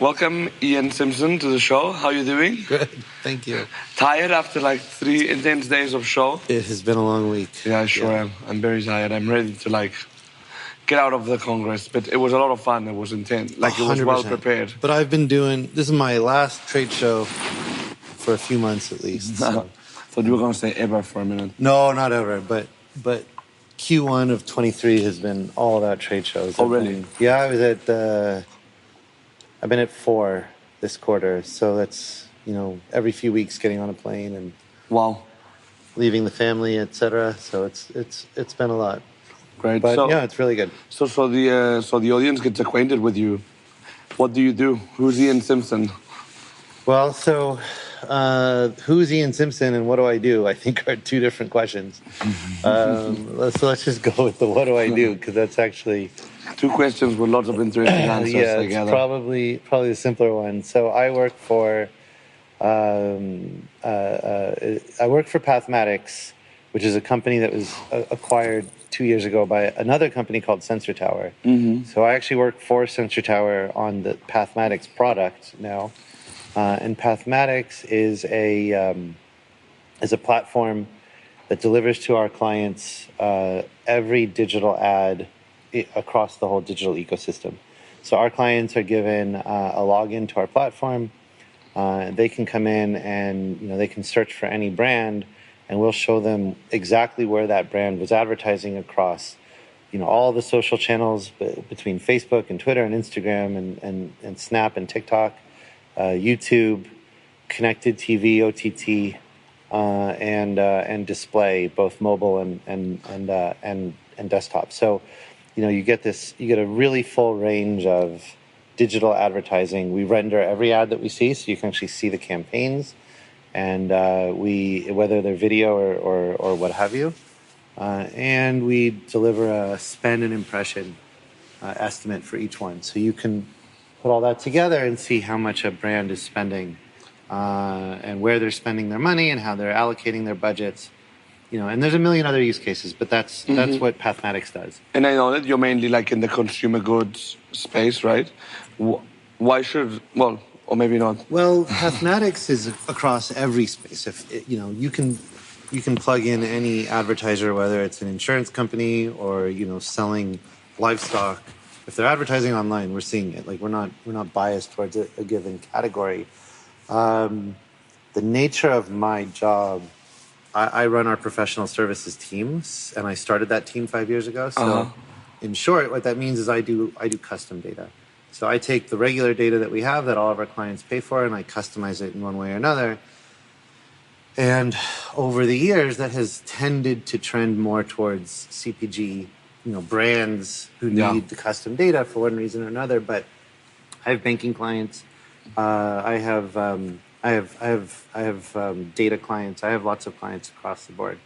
Welcome, Ian Simpson, to the show. How are you doing? Good, thank you. Tired after like 3 intense days of show? It has been a long week. Yeah, I sure am. I'm very tired. I'm ready to get out of the Congress. But it was a lot of fun. It was intense. It was 100%. well prepared. But I've been this is my last trade show for a few months at least. So. Thought you were going to say ever for a minute. No, not ever. But Q1 of 23 has been all about trade shows. Oh, really? I've been at 4 this quarter. So that's, every few weeks getting on a plane and leaving the family, etc. So it's been a lot. Great. But yeah, it's really good. So the audience gets acquainted with you. What do you do? Who's Ian Simpson? Well, so who's Ian Simpson and what do I do? I think are two different questions. So let's just go with the what do I do, because that's actually... Two questions with lots of interesting answers yeah, together. It's probably the simpler one. So I work for Pathmatics, which is a company that was acquired 2 years ago by another company called Sensor Tower. Mm-hmm. So I actually work for Sensor Tower on the Pathmatics product now. And Pathmatics is a platform that delivers to our clients every digital ad across the whole digital ecosystem. So our clients are given a login to our platform. They can come in and they can search for any brand, and we'll show them exactly where that brand was advertising across all the social channels between Facebook and Twitter and Instagram and Snap and TikTok. YouTube, connected TV, OTT, and display, both mobile and desktop. So, you get a really full range of digital advertising. We render every ad that we see, so you can actually see the campaigns, and whether they're video or what have you, and we deliver a spend and impression estimate for each one, so you can put all that together and see how much a brand is spending and where they're spending their money and how they're allocating their budgets. And there's a million other use cases, but that's what Pathmatics does. And I know that you're mainly in the consumer goods space, right? Why should, or maybe not. Well, Pathmatics is across every space. If you can plug in any advertiser, whether it's an insurance company or selling livestock. If they're advertising online, we're seeing it. We're not biased towards a given category. The nature of my job, I run our professional services teams, and I started that team 5 years ago. So, in short, what that means is I do custom data. So I take the regular data that we have that all of our clients pay for, and I customize it in one way or another. And over the years, that has tended to trend more towards CPG. Brands who need the custom data for one reason or another. But I have banking clients. I have data clients. I have lots of clients across the board.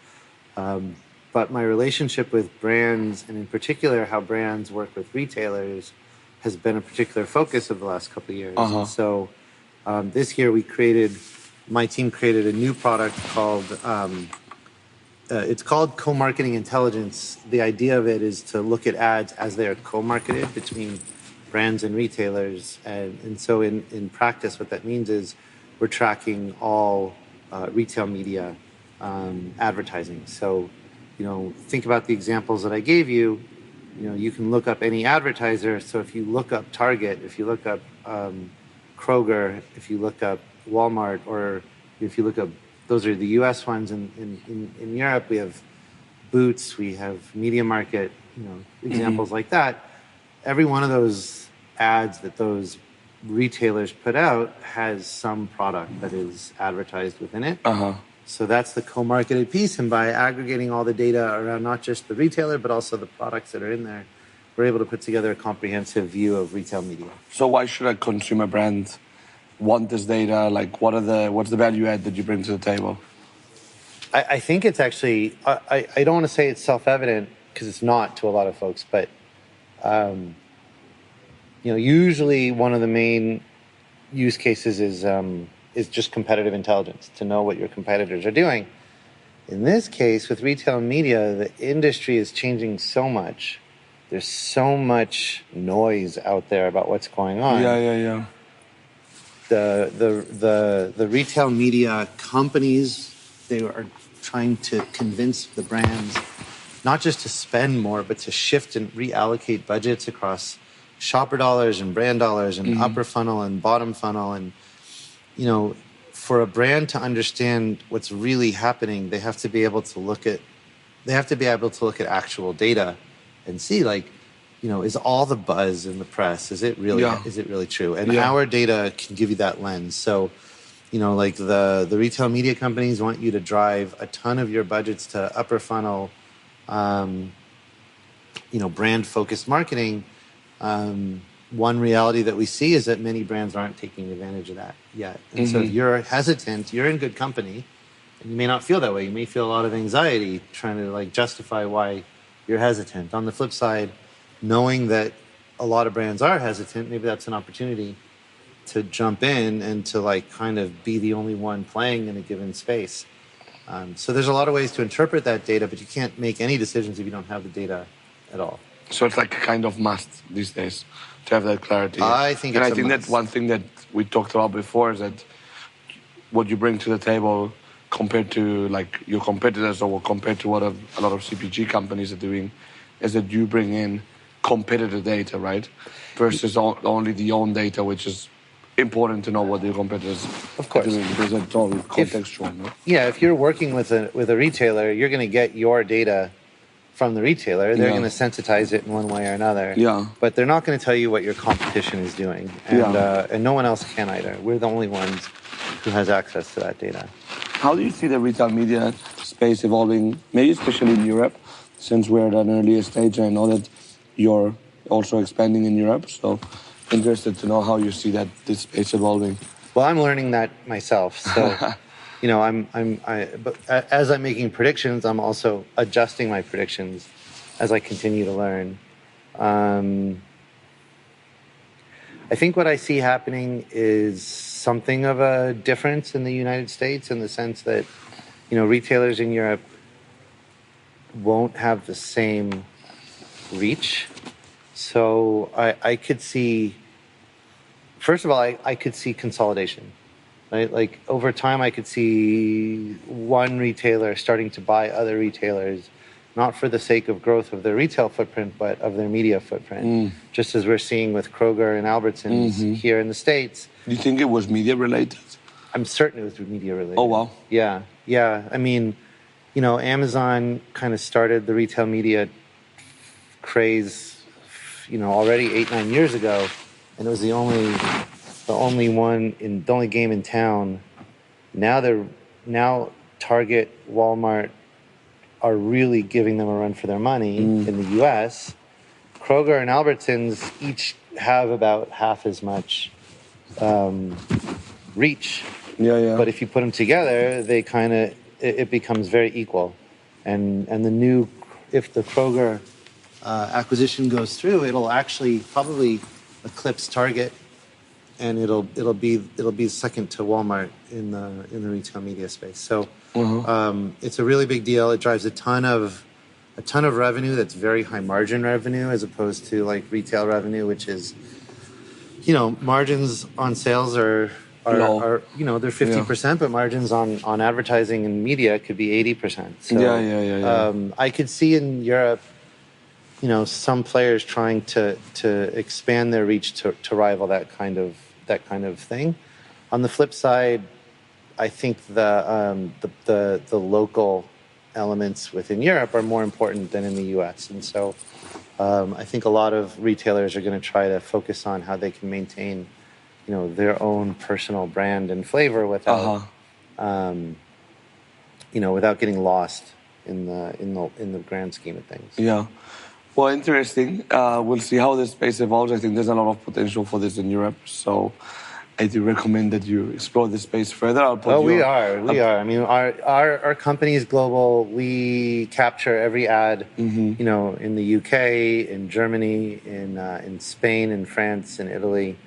But my relationship with brands, and in particular how brands work with retailers, has been a particular focus of the last couple of years. And so this year my team created a new product called... it's called co-marketing intelligence. The idea of it is to look at ads as they are co-marketed between brands and retailers. And so in practice, what that means is we're tracking all retail media advertising. So, think about the examples that I gave you. You can look up any advertiser. So if you look up Target, if you look up Kroger, if you look up Walmart, or if you look up, those are the U.S. ones. In Europe, we have Boots, we have Media Market, examples like that. Every one of those ads that those retailers put out has some product that is advertised within it. So that's the co-marketed piece. And by aggregating all the data around not just the retailer, but also the products that are in there, we're able to put together a comprehensive view of retail media. So why should a consumer brand want this data? What's the value add that you bring to the table? I think it's actually, I don't want to say it's self-evident, because it's not to a lot of folks, but usually one of the main use cases is just competitive intelligence, to know what your competitors are doing. In this case, with retail media, the industry is changing so much. There's so much noise out there about what's going on. Yeah. the retail media companies, they are trying to convince the brands not just to spend more, but to shift and reallocate budgets across shopper dollars and brand dollars and upper funnel and bottom funnel. And, for a brand to understand what's really happening, they have to be able to look at actual data and see, is all the buzz in the press, is it really true? And our data can give you that lens. So, the retail media companies want you to drive a ton of your budgets to upper funnel, brand-focused marketing. One reality that we see is that many brands aren't taking advantage of that yet. And so if you're hesitant, you're in good company. And you may not feel that way. You may feel a lot of anxiety trying to justify why you're hesitant. On the flip side, knowing that a lot of brands are hesitant, maybe that's an opportunity to jump in and to kind of be the only one playing in a given space. So there's a lot of ways to interpret that data, but you can't make any decisions if you don't have the data at all. So it's like a kind of must these days to have that clarity. I think that's one thing that we talked about before, is that what you bring to the table compared to your competitors, or compared to what a lot of CPG companies are doing, is that you bring in competitor data, right? Versus only the own data, which is important to know what your competitors are doing, because it's all contextual. No? Yeah, if you're working with a retailer, you're going to get your data from the retailer. They're going to sensitize it in one way or another. Yeah. But they're not going to tell you what your competition is doing. And no one else can either. We're the only ones who has access to that data. How do you see the retail media space evolving, maybe especially in Europe, since we're at an earlier stage? And I know that you're also expanding in Europe, so interested to know how you see this space evolving. Well, I'm learning that myself. So, but as I'm making predictions, I'm also adjusting my predictions as I continue to learn. I think what I see happening is something of a difference in the United States, in the sense that, retailers in Europe won't have the same reach. So I could see, first of all, I could see consolidation, right? Over time, I could see one retailer starting to buy other retailers, not for the sake of growth of their retail footprint, but of their media footprint, just as we're seeing with Kroger and Albertsons here in the States. Do you think it was media related? I'm certain it was media related. Oh, wow. Yeah. I mean, Amazon kind of started the retail media craze, already 8-9 years ago, and it was the only game in town. Now Target, Walmart are really giving them a run for their money in the U.S. Kroger and Albertsons each have about half as much reach. Yeah. But if you put them together, they it becomes very equal. And if the Kroger acquisition goes through, it'll actually probably eclipse Target, and it'll be second to Walmart in the retail media space. So it's a really big deal. It drives a ton of revenue that's very high margin revenue, as opposed to retail revenue, which is, margins on sales are they're 50%, but margins on advertising and media could be 80%. So I could see in Europe, some players trying to expand their reach to rival that kind of thing. On the flip side, I think the local elements within Europe are more important than in the U.S. And so I think a lot of retailers are going to try to focus on how they can maintain, their own personal brand and flavor without, without getting lost in the grand scheme of things. Yeah. Well, interesting. We'll see how this space evolves. I think there's a lot of potential for this in Europe. So I do recommend that you explore this space further. We are. I mean, our company is global. We capture every ad, in the UK, in Germany, in Spain, in France, in Italy.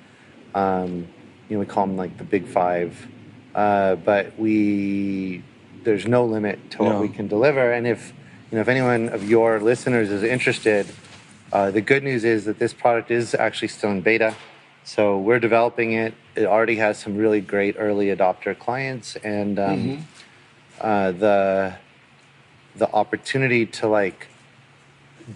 We call them the Big Five. But there's no limit to what we can deliver. And if anyone of your listeners is interested, the good news is that this product is actually still in beta. So we're developing it. It already has some really great early adopter clients, and the opportunity to like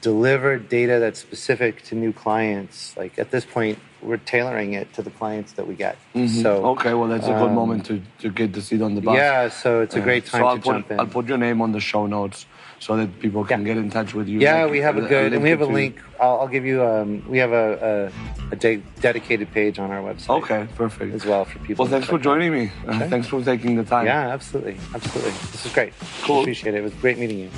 deliver data that's specific to new clients. Like at this point, we're tailoring it to the clients that we get. So Okay, well, that's a good moment to get the seat on the bus. yeah, so it's a great time to jump in. I'll put your name on the show notes so that people can get in touch with you. Yeah, like, we have a good, and we have a to- link. I'll give you. We have a dedicated page on our website. Okay, perfect. As well for people. Well, thanks for joining me. Thanks for taking the time. Yeah, absolutely. This is great. Cool. Appreciate it. It was great meeting you.